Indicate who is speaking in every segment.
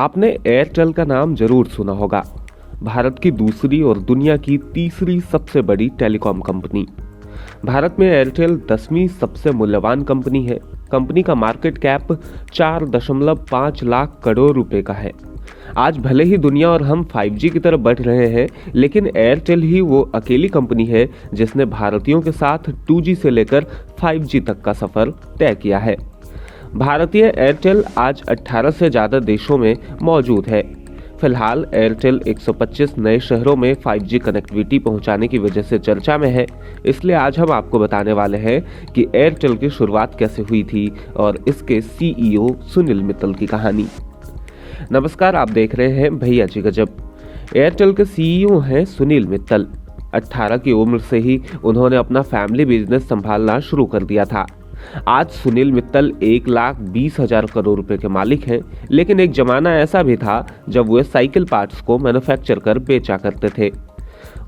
Speaker 1: आपने एयरटेल का नाम जरूर सुना होगा। भारत की दूसरी और दुनिया की तीसरी सबसे बड़ी टेलीकॉम कंपनी। भारत में एयरटेल 10वीं सबसे मूल्यवान कंपनी है। कंपनी का मार्केट कैप 4.5 लाख करोड़ रुपए का है। आज भले ही दुनिया और हम 5G की तरफ बढ़ रहे हैं, लेकिन एयरटेल ही वो अकेली कंपनी है जिसने भारतीयों के साथ 2G से लेकर 5G तक का सफर तय किया है। भारतीय एयरटेल आज 18 से ज़्यादा देशों में मौजूद है। फिलहाल एयरटेल 125 नए शहरों में 5G कनेक्टिविटी पहुंचाने की वजह से चर्चा में है। इसलिए आज हम आपको बताने वाले हैं कि एयरटेल की शुरुआत कैसे हुई थी और इसके CEO सुनील मित्तल की कहानी। नमस्कार, आप देख रहे हैं भैया जी गजब। एयरटेल के CEO हैं सुनील मित्तल। 18 की उम्र से ही उन्होंने अपना फैमिली बिजनेस संभालना शुरू कर दिया था। आज सुनील मित्तल 1,20,000 करोड़ रुपए के मालिक हैं, लेकिन एक जमाना ऐसा भी था जब वे साइकिल पार्ट्स को मैन्युफैक्चर कर बेचा करते थे।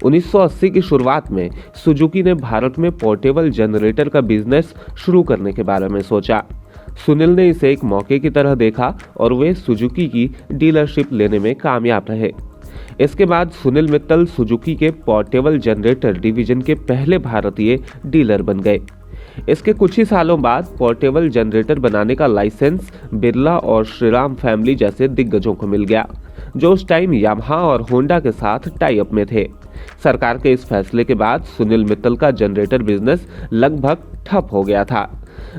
Speaker 1: 1980 की शुरुआत में सुजुकी ने भारत में पोर्टेबल जनरेटर का बिजनेस शुरू करने के बारे में सोचा। सुनील ने इसे एक मौके की तरह देखा और वे सुजुकी की डीलरशिप लेने में कामयाब रहे। इसके बाद सुनील मित्तल सुजुकी के पोर्टेबल जनरेटर डिवीजन के पहले भारतीय डीलर बन गए। इसके कुछ ही सालों बाद पोर्टेबल जनरेटर बनाने का लाइसेंस बिरला और श्रीराम फैमिली जैसे दिग्गजों को मिल गया, जो उस टाइम यामाहा और होंडा के साथ टाई अप में थे। सरकार के इस फैसले के बाद सुनील मित्तल का जनरेटर बिजनेस लगभग ठप हो गया था।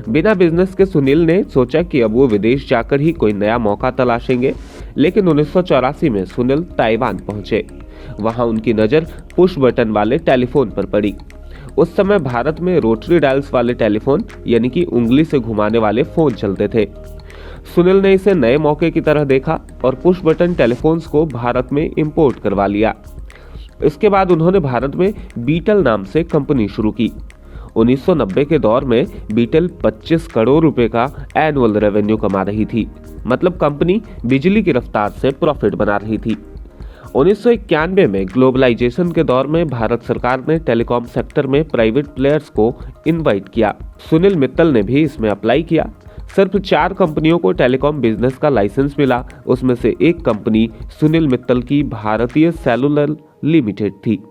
Speaker 1: बिना बिजनेस के सुनील ने सोचा कि अब वो विदेश जाकर ही कोई नया मौका तलाशेंगे, लेकिन 1984 में सुनील ताइवान पहुंचे। वहां उनकी नज़र पुश बटन वाले टेलीफोन पर पड़ी। उस समय भारत में रोटरी डायल्स वाले टेलीफोन यानी कि उंगली से घुमाने वाले फोन चलते थे। सुनील ने इसे नए मौके की तरह देखा और पुश बटन टेलीफोन्स को भारत में इंपोर्ट करवा लिया। इसके बाद उन्होंने भारत में बीटल नाम से कंपनी शुरू की। 1990 के दौर में बीटल 25 करोड़ रुपए का एनुअल रेवेन्यू कमा रही थी। मतलब कंपनी बिजली की रफ्तार से प्रॉफिट बना रही थी। 1991 में ग्लोबलाइजेशन के दौर में भारत सरकार ने टेलीकॉम सेक्टर में प्राइवेट प्लेयर्स को इनवाइट किया। सुनील मित्तल ने भी इसमें अप्लाई किया। सिर्फ 4 कंपनियों को टेलीकॉम बिजनेस का लाइसेंस मिला। उसमें से एक कंपनी सुनील मित्तल की भारतीय सेलुलर लिमिटेड थी।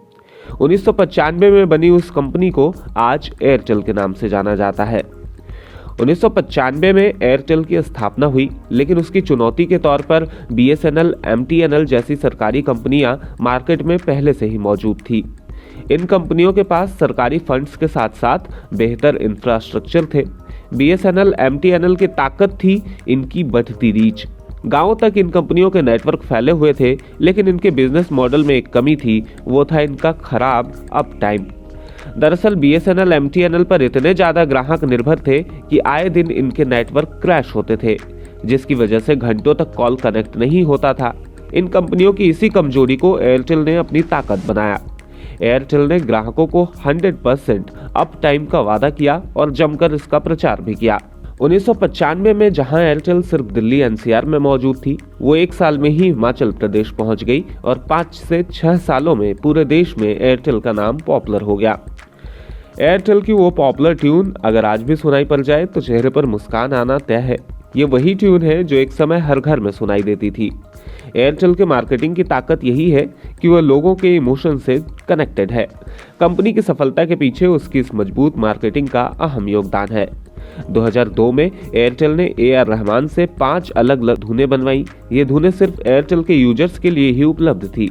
Speaker 1: 1995 में बनी उस कंपनी को आज एयरटेल के नाम से जाना जाता है। 1995 में एयरटेल की स्थापना हुई, लेकिन उसकी चुनौती के तौर पर BSNL, MTNL जैसी सरकारी कंपनियां मार्केट में पहले से ही मौजूद थी। इन कंपनियों के पास सरकारी फंड्स के साथ साथ बेहतर इंफ्रास्ट्रक्चर थे। BSNL, MTNL की ताकत थी इनकी बढ़ती रीच। गांवों तक इन कंपनियों के नेटवर्क फैले हुए थे, लेकिन इनके बिजनेस मॉडल में एक कमी थी, वो था इनका खराब अप टाइम। दरअसल BSNL, MTNL पर इतने ज्यादा ग्राहक निर्भर थे कि आए दिन इनके नेटवर्क क्रैश होते थे, जिसकी वजह से घंटों तक कॉल कनेक्ट नहीं होता था। इन कंपनियों की इसी कमजोरी को एयरटेल ने अपनी ताकत बनाया। एयरटेल ने ग्राहकों को 100% अप टाइम का वादा किया और जमकर इसका प्रचार भी किया। 1995 में जहां एयरटेल सिर्फ दिल्ली NCR में मौजूद थी, वो 1 साल में ही हिमाचल प्रदेश पहुंच गई और 5 से 6 सालों में पूरे देश में एयरटेल का नाम पॉपुलर हो गया। एयरटेल की वो पॉपुलर ट्यून अगर आज भी सुनाई पड़ जाए तो चेहरे पर मुस्कान आना तय है। ये वही ट्यून है जो एक समय हर घर में सुनाई देती थी। एयरटेल के मार्केटिंग की ताकत यही है कि वह लोगों के इमोशन से कनेक्टेड है। कंपनी की सफलता के पीछे उसकी इस मजबूत मार्केटिंग का अहम योगदान है। 2002 में एयरटेल ने AR रहमान से 5 अलग अलग धुनें बनवाई। ये धुनें सिर्फ एयरटेल के यूजर्स के लिए ही उपलब्ध थी।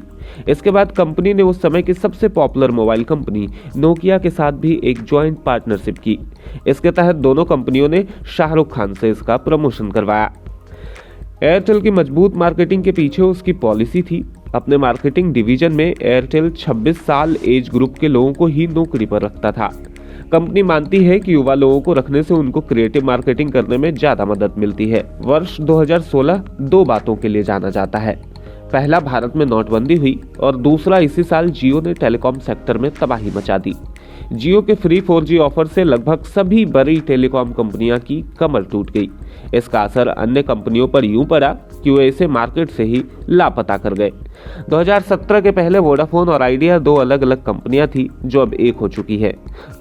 Speaker 1: इसके बाद कंपनी ने उस समय की सबसे पॉपुलर मोबाइल कंपनी नोकिया के साथ भी एक ज्वाइंट पार्टनरशिप की। इसके तहत दोनों कंपनियों ने शाहरुख खान से इसका प्रमोशन करवाया। एयरटेल की मजबूत मार्केटिंग के पीछे उसकी पॉलिसी थी। अपने मार्केटिंग डिवीजन में एयरटेल 26 साल एज ग्रुप के लोगों को ही नौकरी पर रखता था। कंपनी मानती है कि युवा लोगों को रखने से उनको क्रिएटिव मार्केटिंग करने में ज्यादा मदद मिलती है। वर्ष 2016 2 बातों के लिए जाना जाता है। पहला, भारत में नोटबंदी हुई और दूसरा, इसी साल जियो ने टेलीकॉम सेक्टर में तबाही मचा दी। जियो के फ्री 4G ऑफर से लगभग सभी बड़ी टेलीकॉम कंपनियां की कमर टूट गई। इसका असर अन्य कंपनियों पर यूं पड़ा कि वे इसे मार्केट से ही लापता कर गए। 2017 के पहले वोडाफोन और आइडिया दो अलग अलग कंपनियां थी जो अब एक हो चुकी है।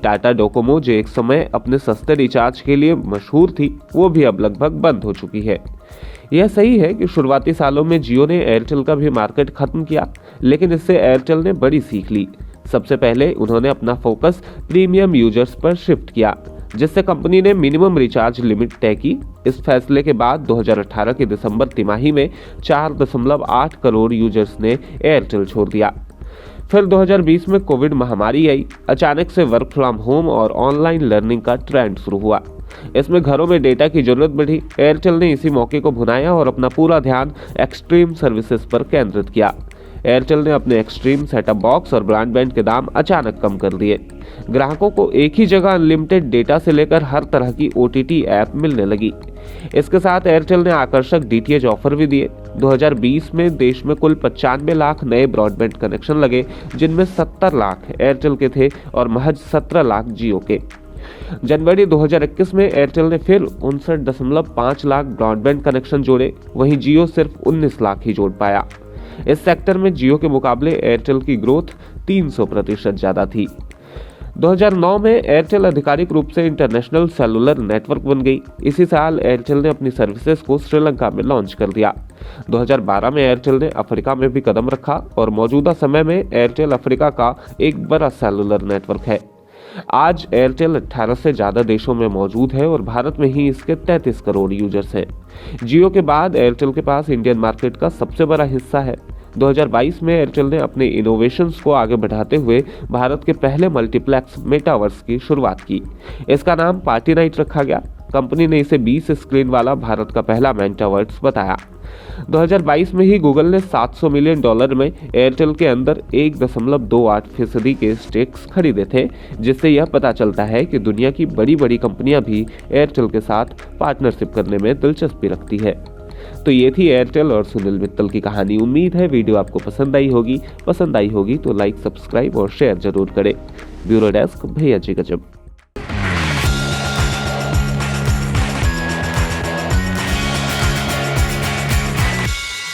Speaker 1: टाटा डोकोमो जो एक समय अपने सस्ते रिचार्ज के लिए मशहूर थी, वो भी अब लगभग बंद हो चुकी है। यह सही है कि शुरुआती सालों में जियो ने एयरटेल का भी मार्केट खत्म किया, लेकिन इससे एयरटेल ने बड़ी सीख ली। सबसे पहले उन्होंने अपना फोकस प्रीमियम यूजर्स पर शिफ्ट किया, जिससे कंपनी ने मिनिमम रिचार्ज लिमिट तय की। इस फैसले के बाद 2018 की दिसंबर तिमाही में 4.8 करोड़ यूजर्स ने एयरटेल छोड़ दिया। फिर 2020 में कोविड महामारी आई। अचानक से वर्क फ्रॉम होम और ऑनलाइन लर्निंग का ट्रेंड शुरू हुआ। इसमें घरों में डेटा की जरूरत बढ़ी। एयरटेल ने इसी मौके को भुनाया और अपना पूरा ध्यान एक्सट्रीम सर्विसेज पर केंद्रित किया। एयरटेल ने अपने एक्सट्रीम सेटअप बॉक्स और ब्रॉडबैंड के दाम अचानक कम कर दिए। ग्राहकों को एक ही जगह अनलिमिटेड डेटा से लेकर हर तरह की OTT ऐप मिलने लगी। इसके साथ एयरटेल ने आकर्षक DTH ऑफर भी दिए। 2020 में देश में कुल 95 लाख नए ब्रॉडबैंड कनेक्शन लगे, जिनमें 70 लाख एयरटेल के थे और महज 17 लाख जियो के। जनवरी 2021 में एयरटेल ने फिर 59.5 लाख ब्रॉडबैंड कनेक्शन जोड़े, वहीं जियो सिर्फ 19 लाख ही जोड़ पाया। इस सेक्टर में जियो के मुकाबले एयरटेल की ग्रोथ 300% ज्यादा थी। 2009 में एयरटेल आधिकारिक रूप से इंटरनेशनल सेलुलर नेटवर्क बन गई। इसी साल एयरटेल ने अपनी सर्विसेज को श्रीलंका में लॉन्च कर दिया। 2012 में एयरटेल ने अफ्रीका में भी कदम रखा और मौजूदा समय में एयरटेल अफ्रीका का एक बड़ा सेलुलर नेटवर्क है। आज एयरटेल 18 से ज्यादा देशों में मौजूद है और भारत में ही इसके 33 करोड़ यूजर्स हैं। जियो के बाद एयरटेल के पास इंडियन मार्केट का सबसे बड़ा हिस्सा है। 2022 में एयरटेल ने अपने इनोवेशंस को आगे बढ़ाते हुए भारत के पहले मल्टीप्लेक्स मेटावर्स की शुरुआत की। इसका नाम पार्टी नाइट रखा गया। कंपनी ने इसे 20 स्क्रीन वाला भारत का पहला मेटावर्स बताया। 2022 में ही गूगल ने $700 मिलियन में एयरटेल के अंदर 1.28% के स्टेक्स खरीदे थे, जिससे यह पता चलता है कि दुनिया की बड़ी बड़ी कंपनियां भी एयरटेल के साथ पार्टनरशिप करने में दिलचस्पी रखती है। तो ये थी एयरटेल और सुनील मित्तल की कहानी। उम्मीद है वीडियो आपको पसंद आई होगी तो लाइक, सब्सक्राइब और शेयर जरूर करें। ब्यूरो डेस्क, भैया जी गजब।